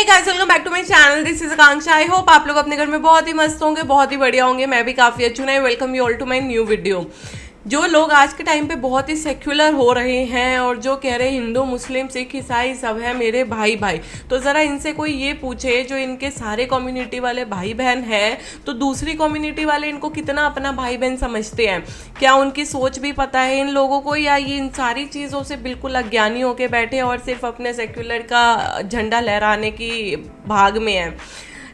Guys, welcome back to my channel. This is Akanksha. I hope आप लोग अपने घर में बहुत ही मस्त होंगे, बहुत ही बढ़िया होंगे। मैं भी काफी अच्छी हूँ। Welcome you all to my new video. जो लोग आज के टाइम पे बहुत ही सेक्युलर हो रहे हैं और जो कह रहे हैं हिंदू मुस्लिम सिख ईसाई सब है मेरे भाई भाई, तो ज़रा इनसे कोई ये पूछे जो इनके सारे कम्युनिटी वाले भाई बहन हैं तो दूसरी कम्युनिटी वाले इनको कितना अपना भाई बहन समझते हैं? क्या उनकी सोच भी पता है इन लोगों को, या ये इन सारी चीज़ों से बिल्कुल अज्ञानी होके बैठे और सिर्फ अपने सेक्युलर का झंडा लहराने की भाग में है?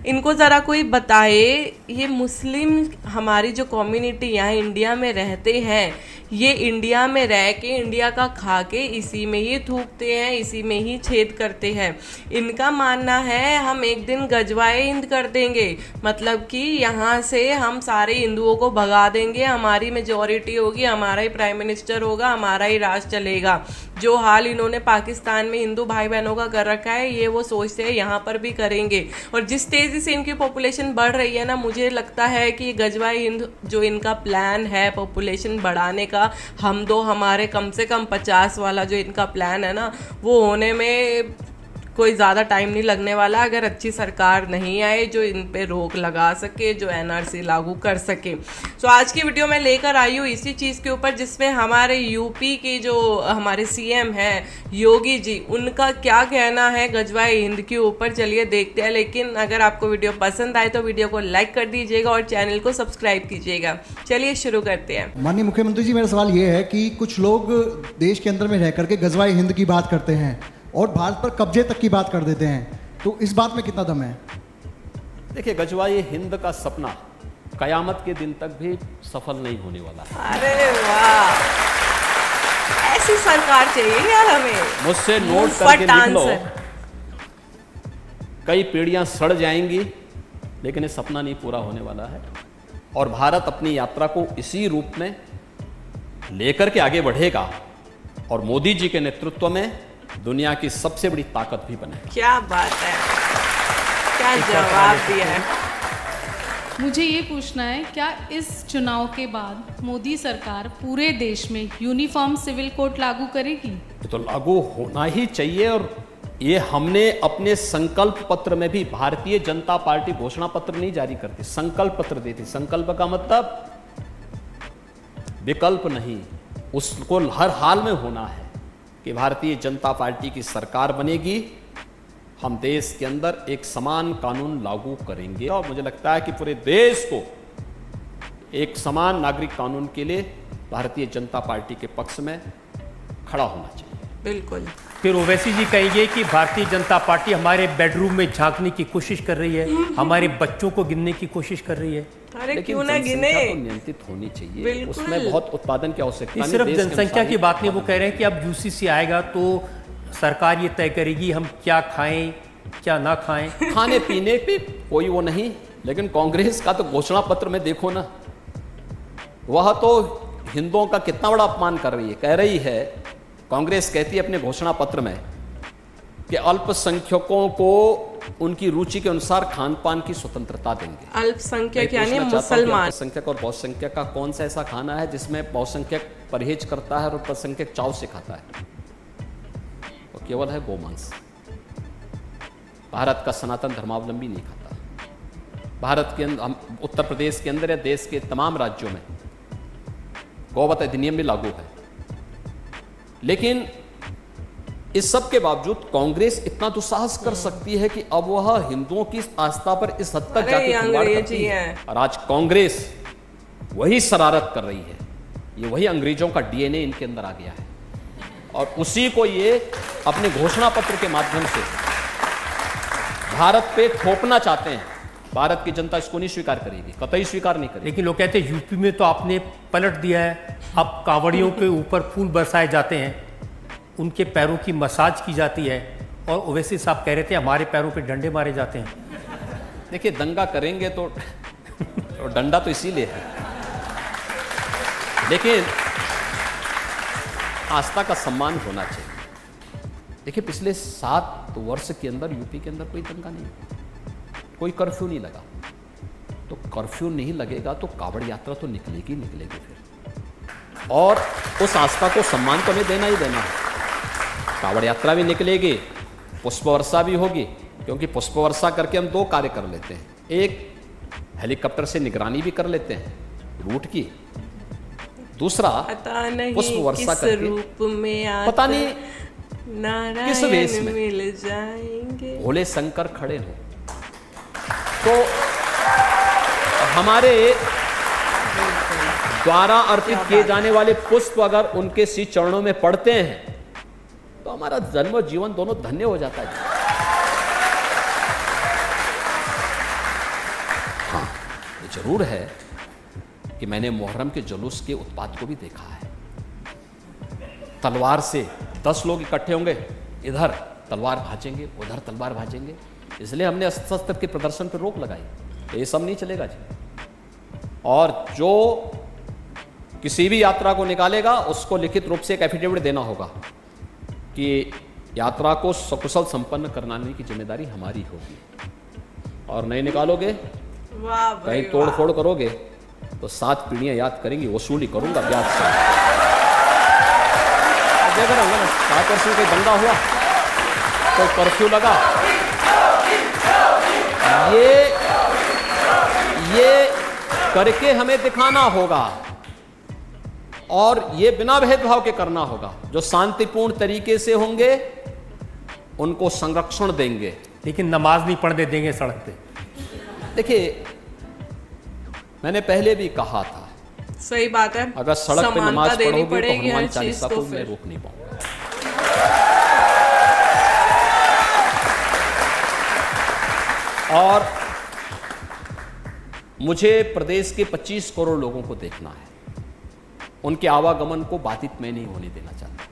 इनको ज़रा कोई बताए। ये मुस्लिम हमारी जो कम्युनिटी यहाँ इंडिया में रहते हैं, ये इंडिया में रह के इंडिया का खा के इसी में ही थूकते हैं, इसी में ही छेद करते हैं। इनका मानना है हम एक दिन गजवाए हिंद कर देंगे, मतलब कि यहाँ से हम सारे हिंदुओं को भगा देंगे, हमारी मेजॉरिटी होगी, हमारा ही प्राइम मिनिस्टर होगा, हमारा ही राज चलेगा। जो हाल इन्होंने पाकिस्तान में हिंदू भाई बहनों का कर रखा है, ये वो सोचते हैं यहाँ पर भी करेंगे। और जिस तेजी से इनकी पॉपुलेशन बढ़ रही है ना, मुझे लगता है कि गजवाए हिंद जो इनका प्लान है पॉपुलेशन बढ़ाने का, हम दो हमारे कम से कम 50 वाला जो इनका प्लान है ना, वो होने में कोई ज़्यादा टाइम नहीं लगने वाला, अगर अच्छी सरकार नहीं आए जो इन पे रोक लगा सके, जो एनआरसी लागू कर सके। सो आज की वीडियो में लेकर आई हूँ इसी चीज़ के ऊपर, जिसमें हमारे यूपी के जो हमारे सीएम हैं योगी जी, उनका क्या कहना है गजवाए हिंद के ऊपर। चलिए देखते हैं। लेकिन अगर आपको वीडियो पसंद आए तो वीडियो को लाइक कर दीजिएगा और चैनल को सब्सक्राइब कीजिएगा। चलिए शुरू करते हैं। माननीय मुख्यमंत्री जी, मेरा सवाल ये है कि कुछ लोग देश के अंदर में रह करके गजवाए हिंद की बात करते हैं और भारत पर कब्जे तक की बात कर देते हैं, तो इस बात में कितना दम है? देखिए, गजवाए हिंद का सपना कयामत के दिन तक भी सफल नहीं होने वाला है। अरे वाह, ऐसी सरकार चाहिए यार हमें। मुझसे नोट करके लिख लो, कई पीढ़ियां सड़ जाएंगी लेकिन ये सपना नहीं पूरा होने वाला है। और भारत अपनी यात्रा को इसी रूप में लेकर के आगे बढ़ेगा और मोदी जी के नेतृत्व में दुनिया की सबसे बड़ी ताकत भी बने। क्या बात है, क्या जवाब दिया है। मुझे ये पूछना है, क्या इस चुनाव के बाद मोदी सरकार पूरे देश में यूनिफॉर्म सिविल कोड लागू करेगी? तो लागू होना ही चाहिए। और ये हमने अपने संकल्प पत्र में भी, भारतीय जनता पार्टी घोषणा पत्र नहीं जारी करती, संकल्प पत्र देती। संकल्प का मतलब विकल्प नहीं, उसको हर हाल में होना है कि भारतीय जनता पार्टी की सरकार बनेगी, हम देश के अंदर एक समान कानून लागू करेंगे। और मुझे लगता है कि पूरे देश को एक समान नागरिक कानून के लिए भारतीय जनता पार्टी के पक्ष में खड़ा होना चाहिए। बिल्कुल। फिर ओवैसी जी कहेंगे कि भारतीय जनता पार्टी हमारे बेडरूम में झांकने की कोशिश कर रही है, हमारे बच्चों को गिनने की कोशिश कर रही है। अरे क्यों ना गिने, तो नियंत्रित होनी चाहिए, उसमें बहुत उत्पादन की आवश्यकता है। सिर्फ जनसंख्या की बात नहीं, वो कह रहे हैं कि अब यूसीसी आएगा तो सरकार ये तय करेगी हम क्या खाएं क्या ना खाएं। खाने पीने पे कोई वो नहीं, लेकिन कांग्रेस का तो घोषणा पत्र में देखो ना, वह तो हिंदुओं का कितना बड़ा अपमान कर रही है। कह रही है, कांग्रेस कहती है अपने घोषणा पत्र में कि अल्पसंख्यकों को उनकी रुचि के अनुसार खान पान की स्वतंत्रता देंगे। अल्पसंख्यक यानी मुसलमान। अल्पसंख्यक और बहुसंख्यक का कौन सा ऐसा खाना है जिसमें बहुसंख्यक परहेज करता है और अल्पसंख्यक चाव से खाता है? वो केवल है गोमांस। भारत का सनातन धर्मावलंबी नहीं खाता। भारत के अंदर, उत्तर प्रदेश के अंदर या देश के तमाम राज्यों में गौवध अधिनियम भी लागू है। लेकिन इस सब के बावजूद कांग्रेस इतना दुस्साहस कर सकती है कि अब वह हिंदुओं की आस्था पर इस हद तक जाके खिलवाड़ करती है। और आज कांग्रेस वही शरारत कर रही है। ये वही अंग्रेजों का डीएनए इनके अंदर आ गया है और उसी को ये अपने घोषणा पत्र के माध्यम से भारत पे थोपना चाहते हैं। भारत की जनता इसको नहीं स्वीकार करेगी, कतई स्वीकार नहीं करेगी। लेकिन लोग कहते हैं यूपी में तो आपने पलट दिया है, अब कांवड़ियों के ऊपर फूल बरसाए जाते हैं, उनके पैरों की मसाज की जाती है, और ओवैसी साहब कह रहे थे हमारे पैरों पे डंडे मारे जाते हैं। देखिए, दंगा करेंगे तो डंडा तो इसीलिए है, लेकिन आस्था का सम्मान होना चाहिए। देखिए, पिछले 7 वर्ष के अंदर यूपी के अंदर कोई दंगा नहीं, कोई कर्फ्यू नहीं लगा। तो कर्फ्यू नहीं लगेगा तो कावड़ यात्रा तो निकलेगी फिर, और उस आस्था को सम्मान तो हमें देना ही देना है। कावड़ यात्रा भी निकलेगी, पुष्प वर्षा भी होगी, क्योंकि पुष्प वर्षा करके हम दो कार्य कर लेते हैं। एक, हेलीकॉप्टर से निगरानी भी कर लेते हैं रूट की। दूसरा, पता नहीं पुष्प वर्षा किस करके रूप में आकर पता नहीं किस वेश नारायण में मिल जाएंगे। भोले शंकर खड़े हों। तो हमारे द्वारा अर्पित किए जाने वाले पुष्प अगर उनके श्री चरणों में पड़ते हैं तो हमारा जन्म और जीवन दोनों धन्य हो जाता है। हाँ, ये जरूर है कि मैंने मुहर्रम के जुलूस के उत्पात को भी देखा है। तलवार से 10 लोग इकट्ठे होंगे, इधर तलवार भाजेंगे, उधर तलवार भाजेंगे, इसलिए हमने अस्त्र के प्रदर्शन पर रोक लगाई। ये सब नहीं चलेगा जी। और जो किसी भी यात्रा को निकालेगा उसको लिखित रूप से एक एफिडेविट देना होगा कि यात्रा को सकुशल संपन्न कराने की जिम्मेदारी हमारी होगी। और नहीं निकालोगे, वाह भाई कहीं तोड़ फोड़ करोगे तो 7 पीढ़ियां याद करेंगी, वसूली करूंगा ब्याज से। देख रहे होंगे ना, 7 वर्ष में कोई दंगा हुआ, कोई कर्फ्यू लगा, ये करके हमें दिखाना होगा। और ये बिना भेदभाव के करना होगा। जो शांतिपूर्ण तरीके से होंगे उनको संरक्षण देंगे, लेकिन नमाज नहीं पढ़ने देंगे सड़क पे। देखिए, मैंने पहले भी कहा था, सही बात है। अगर सड़क पे समानता नमाज देनी पढ़ोगे तो पड़ेगी हनुमान हर चीज चालीसा को को मैं फिर। रोक नहीं पाऊंगा। और मुझे प्रदेश के 25 करोड़ लोगों को देखना है, उनके आवागमन को बाधित मैं नहीं होने देना चाहता।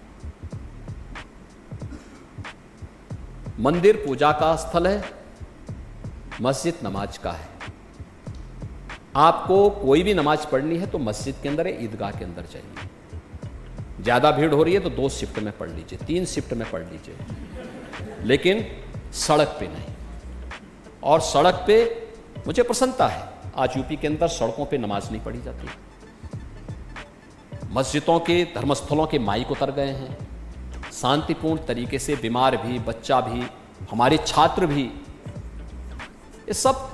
मंदिर पूजा का स्थल है, मस्जिद नमाज का है। आपको कोई भी नमाज पढ़नी है तो मस्जिद के अंदर या ईदगाह के अंदर चाहिए। ज्यादा भीड़ हो रही है तो 2 शिफ्ट में पढ़ लीजिए, 3 शिफ्ट में पढ़ लीजिए, लेकिन सड़क पे नहीं। और सड़क पे मुझे प्रसन्नता है, आज यूपी के अंदर सड़कों पे नमाज नहीं पढ़ी जाती। मस्जिदों के, धर्मस्थलों के माइक उतर गए हैं, शांतिपूर्ण तरीके से बीमार भी, बच्चा भी, हमारे छात्र भी, ये सब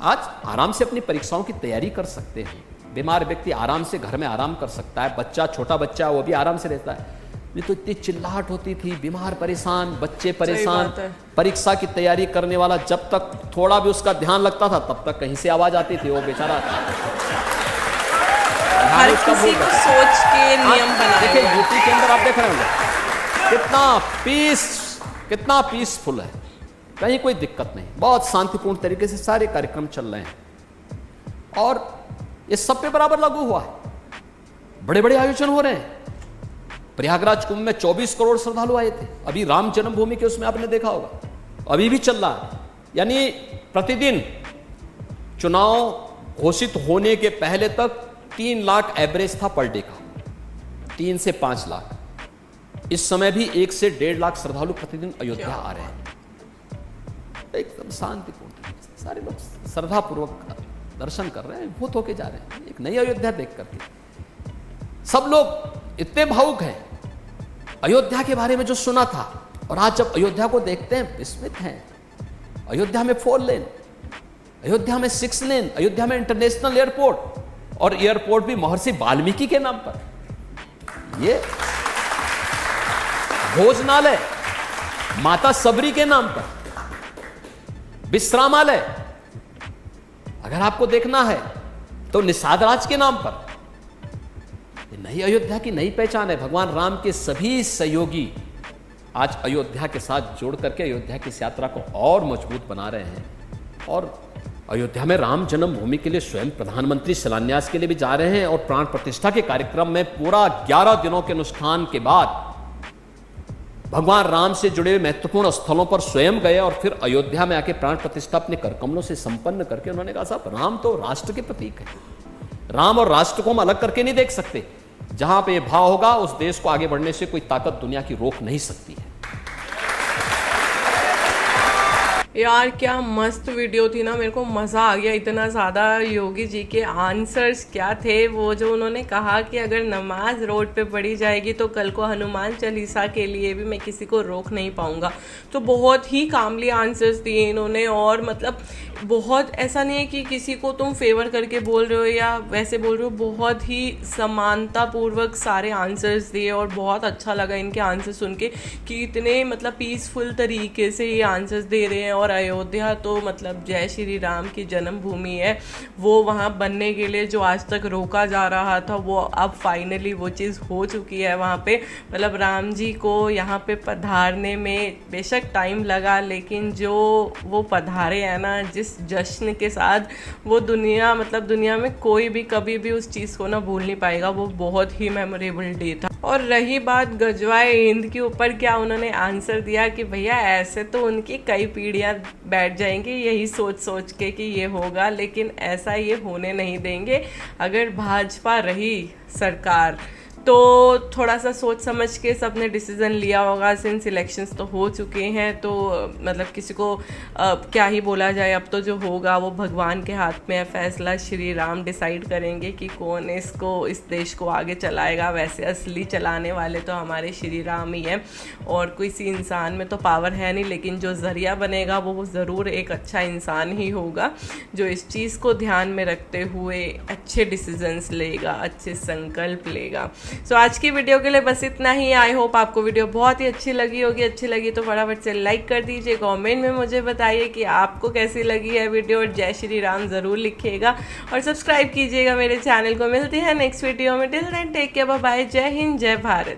आज आराम से अपनी परीक्षाओं की तैयारी कर सकते हैं। बीमार व्यक्ति आराम से घर में आराम कर सकता है, बच्चा, छोटा बच्चा, वो भी आराम से रहता है। नहीं तो इतनी चिल्लाहट होती थी, बीमार परेशान, बच्चे परेशान, बात है। परीक्षा की तैयारी करने वाला जब तक थोड़ा भी उसका ध्यान लगता था तब तक कहीं से आवाज आती थी, वो बेचारा हर किसी को सोच के नियम बनाए देखिए, हैं। यूपी के अंदर आप देख रहे होंगे कितना पीसफुल है, कहीं कोई दिक्कत नहीं, बहुत शांतिपूर्ण तरीके से सारे कार्यक्रम चल रहे हैं। और ये सब पे बराबर लागू हुआ है। बड़े बड़े आयोजन हो रहे हैं। प्रयागराज कुंभ में 24 करोड़ श्रद्धालु आए थे। अभी राम जन्मभूमि के उसमें आपने देखा होगा, अभी भी चल रहा है। यानी प्रतिदिन चुनाव घोषित होने के पहले तक 3 लाख एवरेज था पर डे का, 3 से 5 लाख। इस समय भी 1 से 1.5 लाख श्रद्धालु प्रतिदिन अयोध्या आ रहे हैं। एकदम शांतिपूर्ण तरीके से सारे लोग श्रद्धापूर्वक दर्शन कर रहे हैं, भूत होके जा रहे हैं एक नई अयोध्या देख करके। सब लोग इतने भावुक हैं अयोध्या के बारे में जो सुना था, और आज जब अयोध्या को देखते हैं विस्मित हैं। अयोध्या में 4 लेन, अयोध्या में 6 लेन, अयोध्या में इंटरनेशनल एयरपोर्ट, और एयरपोर्ट भी महर्षि वाल्मीकि के नाम पर। ये भोजनालय माता सबरी के नाम पर, विश्रामालय अगर आपको देखना है तो निषाद राज के नाम पर। ये नई अयोध्या की नई पहचान है। भगवान राम के सभी सहयोगी आज अयोध्या के साथ जोड़ करके अयोध्या की इस यात्रा को और मजबूत बना रहे हैं। और अयोध्या में राम जन्मभूमि के लिए स्वयं प्रधानमंत्री शिलान्यास के लिए भी जा रहे हैं, और प्राण प्रतिष्ठा के कार्यक्रम में पूरा 11 दिनों के अनुष्ठान के बाद भगवान राम से जुड़े महत्वपूर्ण स्थलों पर स्वयं गए, और फिर अयोध्या में आके प्राण प्रतिष्ठा अपने कर कमलों से संपन्न करके उन्होंने कहा, साहब राम तो राष्ट्र के प्रतीक है, राम और राष्ट्र को हम अलग करके नहीं देख सकते। जहां पे भाव होगा उस देश को आगे बढ़ने से कोई ताकत दुनिया की रोक नहीं सकती है। यार क्या मस्त वीडियो थी ना, मेरे को मज़ा आ गया इतना ज़्यादा। योगी जी के आंसर्स क्या थे, वो जो उन्होंने कहा कि अगर नमाज रोड पे पढ़ी जाएगी तो कल को हनुमान चालीसा के लिए भी मैं किसी को रोक नहीं पाऊंगा। तो बहुत ही कामली आंसर्स दिए इन्होंने, और मतलब बहुत ऐसा नहीं है कि किसी को तुम फेवर करके बोल रहे हो या वैसे बोल रहे हो, बहुत ही समानता पूर्वक सारे आंसर्स दिए। और बहुत अच्छा लगा इनके आंसर सुन के कि इतने मतलब पीसफुल तरीके से ये आंसर्स दे रहे हैं। और अयोध्या तो मतलब जय श्री राम की जन्मभूमि है, वो वहाँ बनने के लिए जो आज तक रोका जा रहा था वो अब फाइनली वो चीज़ हो चुकी है वहाँ पे। मतलब राम जी को यहाँ पे पधारने में बेशक टाइम लगा, लेकिन जो वो पधारे हैं ना जिस जश्न के साथ, वो दुनिया मतलब दुनिया में कोई भी कभी भी उस चीज़ को ना भूल नहीं पाएगा। वो बहुत ही मेमोरेबल डे था। और रही बात गजवाए हिंद के ऊपर, क्या उन्होंने आंसर दिया कि भैया ऐसे तो उनकी कई पीढ़ियां बैठ जाएंगी यही सोच सोच के कि ये होगा, लेकिन ऐसा ये होने नहीं देंगे। अगर भाजपा रही सरकार तो थोड़ा सा सोच समझ के सबने डिसीज़न लिया होगा। सिंस इलेक्शंस तो हो चुके हैं, तो मतलब किसी को क्या ही बोला जाए। अब तो जो होगा वो भगवान के हाथ में है फैसला। श्री राम डिसाइड करेंगे कि कौन इसको इस देश को आगे चलाएगा। वैसे असली चलाने वाले तो हमारे श्री राम ही हैं, और किसी इंसान में तो पावर है नहीं, लेकिन जो ज़रिया बनेगा वो ज़रूर एक अच्छा इंसान ही होगा जो इस चीज़ को ध्यान में रखते हुए अच्छे डिसीजंस लेगा, अच्छे संकल्प लेगा। सो आज की वीडियो के लिए बस इतना ही। आई होप आपको वीडियो बहुत ही अच्छी लगी होगी। अच्छी लगी तो फटाफट से लाइक कर दीजिए, कमेंट में मुझे बताइए कि आपको कैसी लगी है वीडियो, और जय श्री राम ज़रूर लिखिएगा और सब्सक्राइब कीजिएगा मेरे चैनल को। मिलते हैं नेक्स्ट वीडियो में। Till then take care, bye bye, जय हिंद, जय भारत।